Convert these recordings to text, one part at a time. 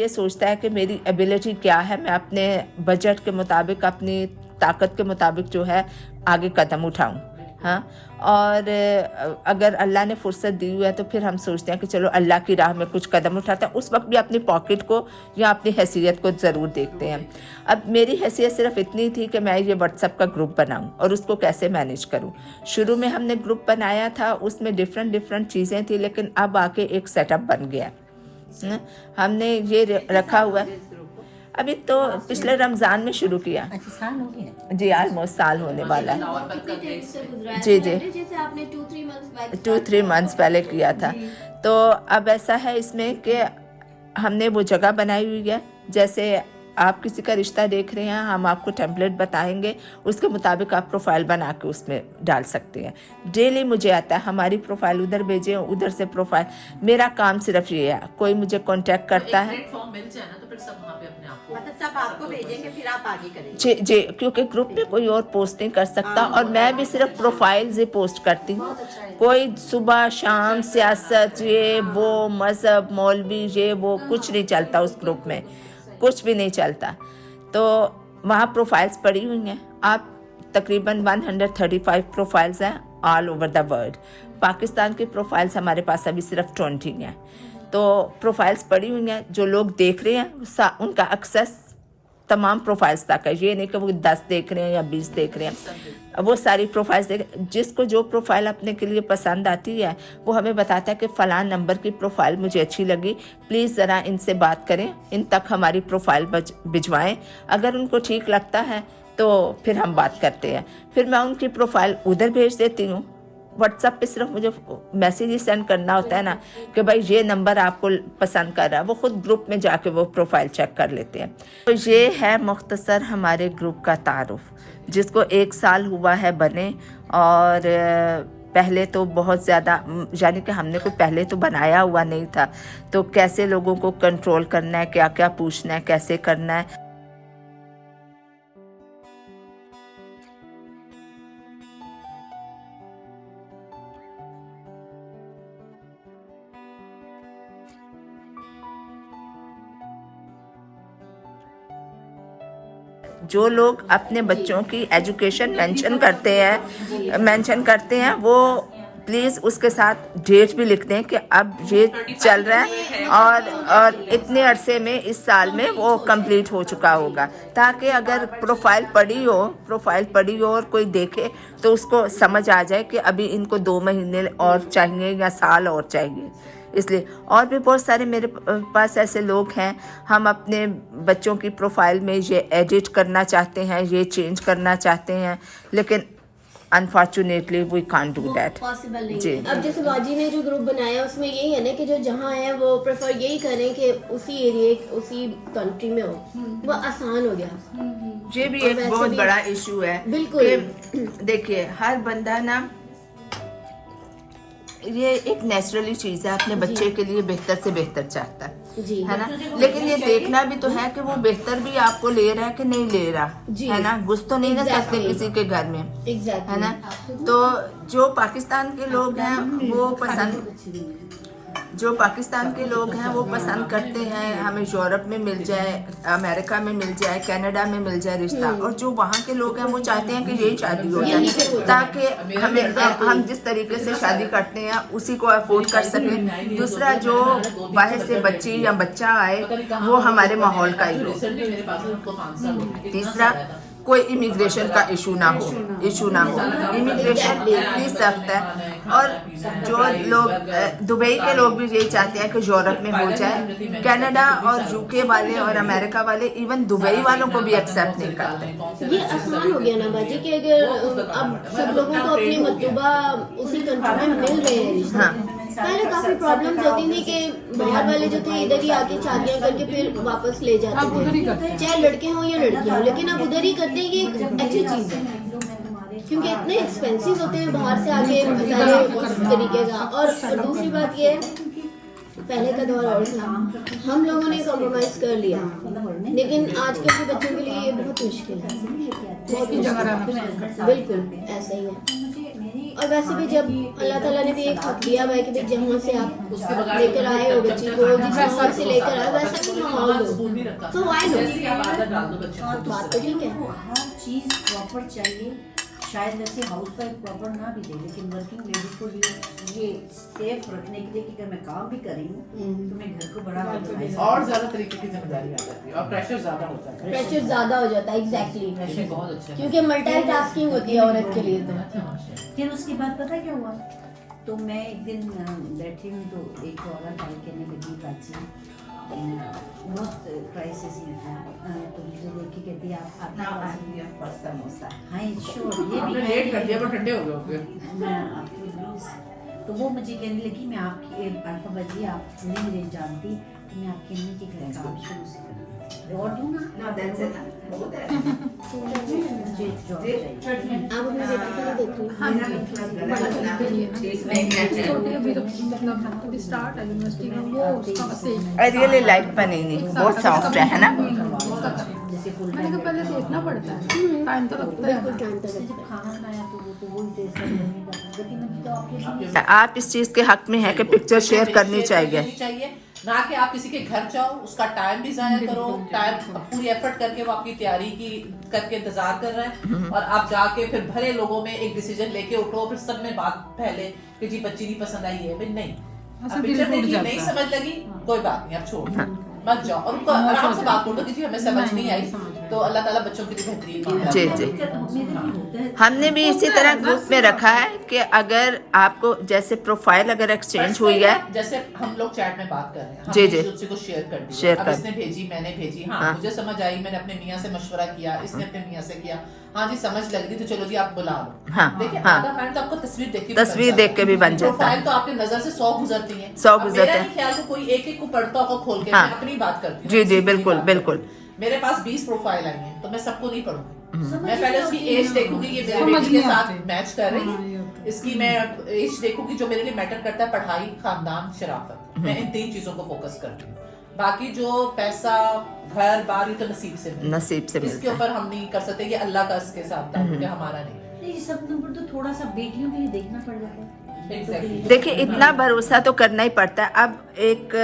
ये सोचता है कि मेरी एबिलिटी क्या है, मैं अपने बजट के मुताबिक, अपनी ताकत के मुताबिक जो है आगे कदम उठाऊं। हाँ, और अगर अल्लाह ने फुर्सत दी हुई है तो फिर हम सोचते हैं कि चलो अल्लाह की राह में कुछ कदम उठाते हैं। उस वक्त भी अपनी पॉकेट को या अपनी हैसियत को ज़रूर देखते हैं। अब मेरी हैसियत सिर्फ इतनी थी कि मैं ये व्हाट्सएप का ग्रुप बनाऊं और उसको कैसे मैनेज करूं। शुरू में हमने ग्रुप बनाया था, उसमें डिफरेंट चीज़ें थी, लेकिन अब आके एक सेटअप बन गया। हमने ये रखा हुआ है, अभी तो पिछले रमज़ान में शुरू किया। अच्छा, साल हो गया जी, ऑलमोस्ट साल होने वाला है। जी जी, जैसे आपने 2-3 मंथ्स पहले किया था। तो अब ऐसा है इसमें कि हमने वो जगह बनाई हुई है, जैसे आप किसी का रिश्ता देख रहे हैं, हम आपको टेम्पलेट बताएंगे, उसके मुताबिक आप प्रोफाइल बना के उसमें डाल सकते हैं। डेली मुझे आता है हमारी प्रोफाइल उधर भेजें, उधर से प्रोफाइल। मेरा काम सिर्फ ये है, कोई मुझे कांटेक्ट करता है, प्लेटफॉर्म मिल जाए ना तो फिर सब वहाँ पे अपने आप को मतलब सब आपको भेजेंगे, फिर आप आगे करेंगे। जी जी, क्योंकि ग्रुप में कोई और पोस्ट नहीं कर सकता और मैं भी सिर्फ प्रोफाइल्स ही पोस्ट करती हूँ। कोई सुबह शाम सियासत, ये वो, मज़हब, मौलवी, ये वो कुछ नहीं चलता उस ग्रुप में, कुछ भी नहीं चलता। तो वहाँ प्रोफाइल्स पड़ी हुई हैं। आप तकरीबन 135 प्रोफाइल्स हैं all over the world. Pakistan की प्रोफाइल्स हमारे पास अभी सिर्फ 20 हैं। तो प्रोफाइल्स पड़ी हुई हैं, जो लोग देख रहे हैं उनका एक्सेस तमाम प्रोफाइल्स तक है। ये नहीं कि वो 10 देख रहे हैं या 20 देख रहे हैं, वो सारी प्रोफाइल्स देख। जिसको जो प्रोफाइल अपने के लिए पसंद आती है वो हमें बताता है कि फ़लाँ नंबर की प्रोफाइल मुझे अच्छी लगी, प्लीज़ ज़रा इनसे बात करें, इन तक हमारी प्रोफाइल भिजवाएं। अगर उनको ठीक लगता है तो फिर हम बात करते हैं। फिर मैं उनकी प्रोफाइल उधर भेज देती हूँ। व्हाट्सएप पे सिर्फ मुझे मैसेज ही सेंड करना होता है ना कि भाई ये नंबर आपको पसंद कर रहा है, वो खुद ग्रुप में जाके वो प्रोफाइल चेक कर लेते हैं। तो ये है मुख्तसर हमारे ग्रुप का तारुफ, जिसको 1 साल हुआ है बने। और पहले तो बहुत ज़्यादा, यानी कि हमने कोई पहले तो बनाया हुआ नहीं था, तो कैसे लोगों को कंट्रोल करना है, क्या क्या पूछना है, कैसे करना है। जो लोग अपने बच्चों की एजुकेशन मेंशन करते हैं वो प्लीज़ उसके साथ डेट भी लिख दें कि अब ये चल रहा है और इतने अरसे में, इस साल में वो कंप्लीट हो चुका होगा, ताकि अगर प्रोफाइल पड़ी हो और कोई देखे तो उसको समझ आ जाए कि अभी इनको 2 महीने और चाहिए या साल और चाहिए। इसलिए और भी बहुत सारे मेरे पास ऐसे लोग हैं, हम अपने बच्चों की प्रोफाइल में ये एडिट करना चाहते हैं, ये चेंज करना चाहते हैं, लेकिन unfortunately we can't do that. Possible नहीं जी। है। अब जैसे बाजी ने जो ग्रुप बनाया उसमें यही है ना कि जो जहाँ है वो प्रेफर यही करें कि उसी एरिया, उसी कंट्री में हो, वो आसान हो गया। ये भी और एक वैसे बहुत भी- बड़ा इशू है। बिल्कुल। देखिए, हर बंदा ना, ये एक नेचुरली चीज़ है, अपने बच्चे के लिए बेहतर से बेहतर चाहता है, जी है ना। लेकिन ये देखना भी तो है कि वो बेहतर भी आपको ले रहा है कि नहीं ले रहा, जी। है ना। घुस तो नहीं ना सकते Exactly. किसी के घर में, एग्जैक्टली है ना। तो जो पाकिस्तान के लोग हैं वो पसंद करते हैं हमें यूरोप में मिल जाए, अमेरिका में मिल जाए, कनाडा में मिल जाए रिश्ता। और जो वहाँ के लोग हैं वो चाहते हैं कि यही शादी हो जाए, ताकि हम जिस तरीके से शादी करते हैं उसी को अफोर्ड कर सकें। दूसरा, जो बाहर से बच्ची या बच्चा आए वो हमारे माहौल का ही हो। तीसरा, कोई इमिग्रेशन का इशू ना हो। इमिग्रेशन इतनी सख्त है। और जो लोग दुबई के लोग भी यही चाहते हैं कि यूरोप में हो जाए। कनाडा और यूके वाले और अमेरिका वाले इवन दुबई वालों को भी एक्सेप्ट नहीं करते। ये आसान हो गया ना बाजी कि अगर अब सब लोगों को अपनी मतलूबा उसी कंट्री में मिल रहे हैं रिश्ते। हाँ। पहले काफी प्रॉब्लम्स होती थी कि बाहर वाले जो थे इधर ही आके शादियां करके फिर वापस ले जाते थे, चाहे लड़के हों या लड़कियां हों, लेकिन अब उधर ही करते हैं। ये एक अच्छी चीज है क्योंकि इतने एक्सपेंसिव होते हैं बाहर से आके सारे उस तरीके का। और दूसरी बात ये है, पहले का दौर और था, हम लोगों ने कॉम्प्रोमाइज कर लिया, लेकिन आजकल के बच्चों के लिए ये बहुत मुश्किल है। बिल्कुल ऐसा ही है। और वैसे भी जब अल्लाह ताला ने भी एक हक दिया हुआ है कि भाई जहाँ से आप उसके बगैर लेकर आए हो बच्ची को, जिस माहौल से लेकर आए वैसा भी माहौल हो, स्कूल भी रखा तो why not? जैसे कि आप आदत डाल दो बच्चों को बात तो ठीक है। वो हर चीज प्रॉपर चाहिए। शायद वैसे हाउस वाइफ प्रॉपर ना भी दे, लेकिन वर्किंग लेडी को ये सेफ रखने के लिए कि अगर मैं काम भी कर रही हूँ तो मैं घर को बड़ा organize और ज्यादा तरीके की जिम्मेदारी आ जाती है और प्रेशर ज्यादा होता है। प्रेशर ज्यादा हो जाता है, एग्जैक्टली, प्रेशर बहुत अच्छा है। क्योंकि मल्टीटास्किंग होती है औरत के लिए तो। फिर उसके बाद पता क्या हुआ, तो मैं एक दिन बैठी हूँ तो एक औरत आई कहने लगी प्राची बहुत क्राइसिस में था, तो मुझे देख के कहती आप आपका समोसा हाँ श्योर ये भी लेट कर दिया पर ठंडे हो गए होंगे। मैं आपकी ब्लूज, तो वो मुझे कहने लगी मैं आपकी अल्फा बजी आप नहीं मुझे जानती, तो मैं आपकी अम्मी के घर काम शुरू से करूँ और दूँ ना मुझे जॉब चाहिए। आप अपने बेटे को नहीं देख रही? छोटे अभी तो मतलब अभी स्टार्ट है यूनिवर्सिटी में, वो उसका बस एक आई रियली लाइक पनीनी, बहुत सॉफ्ट है ना। जैसे फुल मैंने कहा पहले देखना पड़ता है, टाइम तो लगता है। बिल्कुल टाइम तक जब खाना बनाया तो वो टेस्ट करने का, लेकिन अभी तो आपके आप इस चीज के हक में है कि पिक्चर शेयर करनी चाहिए। ना कि आप किसी के घर जाओ, उसका टाइम भी जाया करो, टाइम पूरी एफर्ट करके वो आपकी तैयारी की करके इंतजार कर रहा है और आप जाके फिर भरे लोगों में एक डिसीजन लेके उठो, फिर सब में बात फैले कि जी बच्ची नहीं पसंद आई है, भाई नहीं अब पिक्चर देखी नहीं समझ लगी कोई बात नहीं, अब छोड़ मत जाओ और उनको आराम से बात करो कि जी हमें समझ नहीं आई, तो अल्लाह ताला बच्चों के लिए बेहतरीन जी जी, हमने भी इसी तरह ग्रुप में रखा है कि अगर आपको जैसे प्रोफाइल अगर एक्सचेंज हुई है, जैसे हम लोग चैट में बात कर रहे हैं, जी, हमने जी। उसी को शेयर कर दी, शेयर अब कर इसने भेजी मैंने भेजी, हाँ, हाँ। मुझे समझ आई, मैंने अपने मियाँ से मशवरा किया, इसने अपने मियाँ से किया, हाँ जी समझ लग रही तो चलो जी आप बुला लो। हाँ, देखिए हाँ। आधा माइंड तो आपको तस्वीर देख के तस्वीर देख के भी बन जाता है। प्रोफाइल तो आपके नजर से 100 गुजरती है, 100 अब गुजरते मेरा हैं। नहीं ख्याल को कोई एक एक को पढ़ता होगा खोल के, हाँ। मैं अपनी बात करती हूँ, जी, जी, किसी की बिल्कुल, बात बिल्कुल। करती हूँ। मेरे पास 20 प्रोफाइल आई हैं तो मैं सबको नहीं पढ़ूंगी, समझ मैं पहले उसकी नहीं एज आती। देखूंगी ये मेरे समझ बेटी के नहीं साथ आती। मैच कर रही हाँ, है, ये होता है। इसकी मैं एज देखूंगी, जो मेरे लिए मैटर करता है पढ़ाई, खानदान, शराफत, मैं इन 3 चीजों को फोकस करती हूँ। बाकी जो पैसा घर बार ये तो नसीब से मिलता है। नसीब से इसके मिलता है। ऊपर हम नहीं कर सकते, ये अल्लाह का इसके साथ था, क्योंकि हमारा नहीं। नहीं सब नंबर तो थोड़ा सा बेटियों के लिए देखना पड़ जाता है। Exactly. देखिए इतना भरोसा तो करना ही पड़ता है। अब एक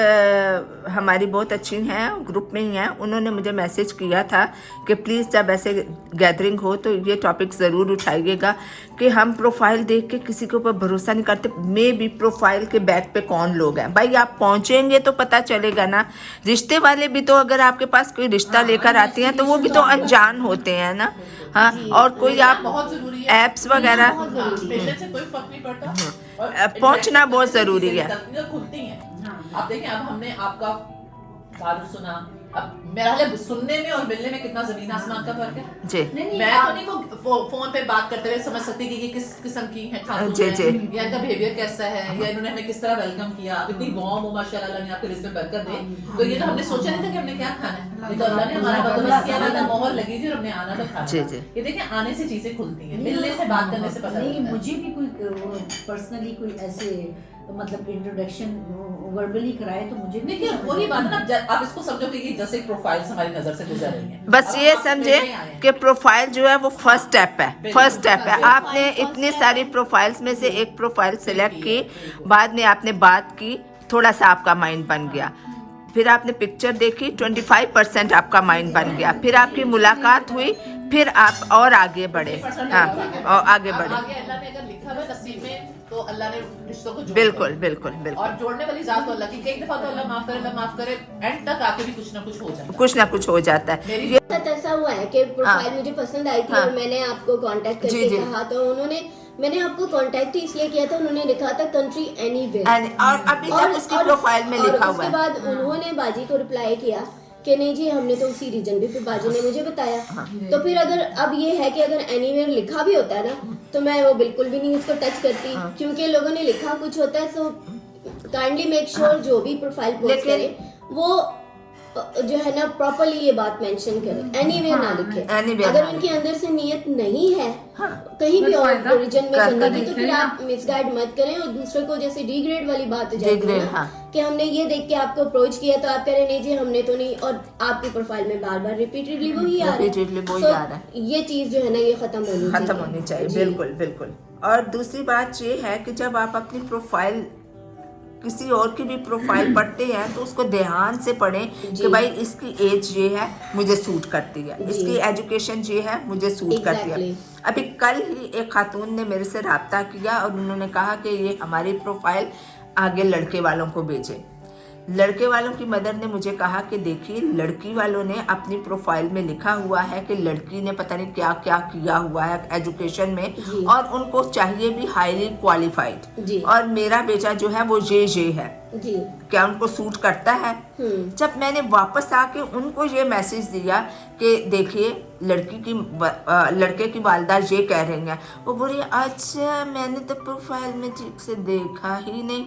हमारी बहुत अच्छी हैं, ग्रुप में ही हैं, उन्होंने मुझे मैसेज किया था कि प्लीज़ जब ऐसे गैदरिंग हो तो ये टॉपिक ज़रूर उठाइएगा कि हम प्रोफाइल देख के किसी के ऊपर भरोसा नहीं करते। मे भी प्रोफाइल के बैक पे कौन लोग हैं, भाई आप पहुंचेंगे तो पता चलेगा ना। रिश्ते वाले भी तो अगर आपके पास कोई रिश्ता लेकर आते हैं तो वो भी तो अनजान होते हैं ना। हाँ, और कोई आप बहुत जरूरी है, एप्स वगैरह मिलने से कोई फर्क नहीं पड़ता और पहुंचना बहुत जरूरी है। तकनीक खुलती हैं। आप देखें अब हमने आपका तारुफ सुना, अब मेरा हाल सुनने में और मिलने में कितना जमीन आसमान का फर्क है। जी मैं तो नहीं को फोन पे बात करते हुए समझ सकती कि ये किस किस्म की है खातून जी, है, जी। या इनका बिहेवियर कैसा है, या इन्होंने हमें किस तरह वेलकम किया, इतनी वार्म हो माशाल्लाह, अल्लाह ने आपके रिश्ते में बरकत दे। तो ये तो हमने सोचा नहीं था कि हमने क्या खाना है, ये तो अल्लाह ने हमारा बंदोबस्त किया था, मोहर लगी थी और हमने आना तो खाना। जी, जी। ये देखिए आने से चीजें खुलती हैं, मिलने से बात करने से पता नहीं लगता है। मुझे भी कोई पर्सनली कोई ऐसे मतलब इंट्रोडक्शन वर्बली कराए तो मुझे भी देखिए समझ वही आता बात है ना, आप इसको समझो कि जैसे प्रोफाइल्स हमारी नजर से गुजर रही हैं। बस अब ये आप समझे मिलने आए हैं। कि प्रोफाइल जो है वो फर्स्ट स्टेप है। बिल्कुल। फर्स्ट स्टेप है, आपने first इतनी step सारी है। प्रोफाइल्स में से एक प्रोफाइल सिलेक्ट की, बाद में आपने बात की, थोड़ा सा आपका माइंड बन गया, फिर आपने पिक्चर देखी, 25% आपका माइंड बन गया, फिर आपकी मुलाकात हुई, फिर आप और आगे बढ़े। हाँ, और आगे अब बढ़े। आगे अल्लाह ने अगर लिखा हुआ नसीब में तो अल्लाह ने रिश्तों को जोड़ बिल्कुल दिया। बिल्कुल बिल्कुल, और जोड़ने वाली जात तो अल्लाह की, कई दफा तो अल्लाह माफ करे, एंड तक आके भी कुछ ना कुछ हो जाता है। कुछ ना कुछ हो जाता है। मेरी ये साथ ऐसा हुआ है कि प्रोफाइल मुझे पसंद आई थी हाँ। और मैंने आपको कांटेक्ट जी, करके जी। कहा, तो उन्होंने मैंने आपको कांटेक्ट इसलिए किया था, उन्होंने लिखा था कंट्री एनीवेयर, और अभी तक उसकी प्रोफाइल में लिखा हुआ उसके है। बाद उन्होंने बाजी को रिप्लाई किया कि नहीं जी हमने तो उसी रीजन भी, फिर बाजी ने मुझे बताया। तो फिर अगर अब ये है कि अगर एनीवेयर लिखा भी होता है ना तो मैं वो बिल्कुल भी नहीं उसको टच करती, क्योंकि लोगों ने लिखा कुछ होता है। सो काइंडली मेक श्योर जो भी प्रोफाइल पोस्ट लेकिन- करे वो जो है ना प्रॉपर्ली ये बात मेंशन करें, एनीवेयर ना लिखे। anywhere अगर ना उनके अंदर से नीयत नहीं है हाँ। कहीं भी और फायदा ओरिजिन में कर करने की, तो फिर आप मिसगाइड मत करें। और दूसरे को जैसे डिग्रेड वाली बात हो जाती है Degrade, ना, हाँ। कि हमने ये देख के आपको अप्रोच किया तो आप कह रहे नहीं जी हमने तो नहीं, और आपकी प्रोफाइल में बार बार रिपीटेडली वही आ रहा है। Repeatedly वही So, आ रहा है। ये चीज जो है ना ये खत्म होनी चाहिए। जी। बिल्कुल बिल्कुल। और दूसरी बात ये है कि जब आप अपनी प्रोफाइल किसी और की भी प्रोफाइल पढ़ते हैं तो उसको ध्यान से पढ़ें कि भाई इसकी एज ये है मुझे सूट करती है, जी। इसकी एजुकेशन ये है मुझे सूट करती है। Exactly. अभी कल ही एक खातून ने मेरे से रब्ता किया और उन्होंने कहा कि ये हमारी प्रोफाइल आगे लड़के वालों को भेजें। लड़के वालों की मदर ने मुझे कहा कि देखिए लड़की वालों ने अपनी प्रोफाइल में लिखा हुआ है कि लड़की ने पता नहीं क्या क्या किया हुआ है एजुकेशन में, जी। और उनको चाहिए भी हाईली क्वालिफाइड, जी। और मेरा बेटा जो है वो ये है, जी। क्या उनको सूट करता है? जब मैंने वापस आके उनको ये मैसेज दिया कि देखिए लड़के की वालिदा ये कह रही हैं, वो बोली अच्छा मैंने तो प्रोफाइल में ठीक से देखा ही नहीं।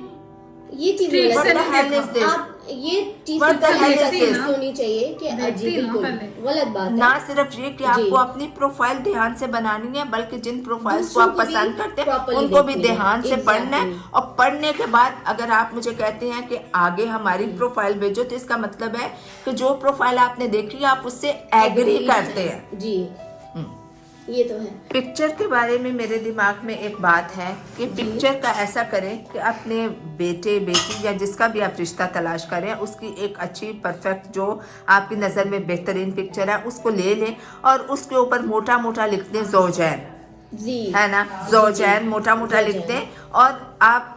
ये चीज ठीक गलत से है। hell is this? आप ये चीज What the hell is this? होनी चाहिए कि देखती अजी हूँ बिल्कुल पहले। गलत बात है। ना सिर्फ ये कि जी। आपको अपनी प्रोफाइल ध्यान से बनानी है, बल्कि जिन प्रोफाइल्स को दूसरों आप को भी पसंद करते हैं properly उनको भी देखनी है। ध्यान से पढ़ना है। Exactly. और पढ़ने के बाद अगर आप मुझे कहते हैं कि आगे हमारी प्रोफाइल भेजो, तो इसका मतलब है कि जो प्रोफाइल आपने देखी है आप उससे एग्री करते हैं। जी ये तो है। पिक्चर के बारे में मेरे दिमाग में एक बात है कि पिक्चर का ऐसा करें कि अपने बेटे बेटी या जिसका भी आप रिश्ता तलाश करें उसकी एक अच्छी परफेक्ट जो आपकी नज़र में बेहतरीन पिक्चर है उसको ले लें और उसके ऊपर मोटा मोटा लिख दें ज़ौजैन, जी है ना, ज़ौजैन मोटा मोटा लिख ज़ौजैन। दें और आप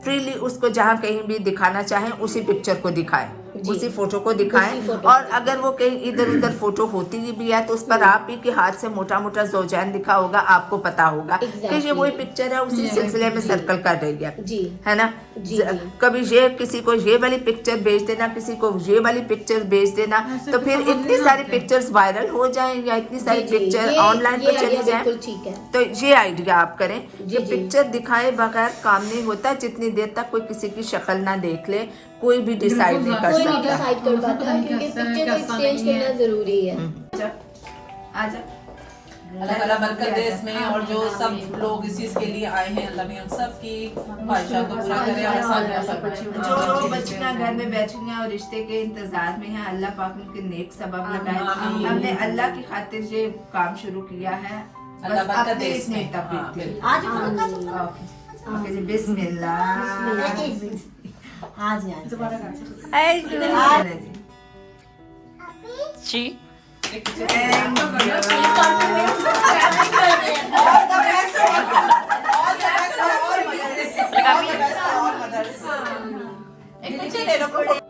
फ्रीली उसको जहाँ कहीं भी दिखाना चाहें उसी पिक्चर को दिखाएं, जी। उसी फोटो को दिखाएं। उसी फोटो और को अगर वो कहीं इधर उधर फोटो होती भी है तो उस पर आप ही के हाथ से मोटा मोटा ज़ौजैन लिखा होगा, आपको पता होगा कि ये Exactly. वही पिक्चर है, उसी सिलसिले में सर्कल कर रही है, जी है ना। जी, जी। कभी ये किसी को ये वाली पिक्चर भेज देना, किसी को ये वाली पिक्चर भेज देना, ऐसे तो तो फिर समझ इतनी नहीं सारी आते। पिक्चर्स वायरल हो जाएं या इतनी सारी जी, जी, पिक्चर ये- ऑनलाइन ये पे चली आइडिया जाए। बिल्कुल ठीक है। तो ये आइडिया आप करें जी, कि जी। पिक्चर दिखाए बगैर काम नहीं होता, जितनी देर तक कोई किसी की शक्ल ना देख ले कोई भी डिसाइड नहीं कर कोई नहीं सकता। डिसाइड कर पाता है क्योंकि पिक्चर को एक्सचेंज करना जरूरी है। अल्लाह ताला बरकत दे इसमें, और जो सब लोग इस चीज के लिए आए हैं अल्लाह ने उन सब की ख्वाहिशात को पूरा करे और आसानियां फरमाए। जो बच्चियां घर में बैठी हैं और रिश्ते के इंतजार में हैं, अल्लाह पाक उनके नेक सबब लगाए। आमीन। हमने अल्लाह की खातिर ये काम शुरू किया है, अल्लाह बस बरकत अपने दे इतने इसमें। तौफीक हाँ, के लिए। आज ओके जी, बिस्मिल्लाह। आज जी एक पीछे ले लो।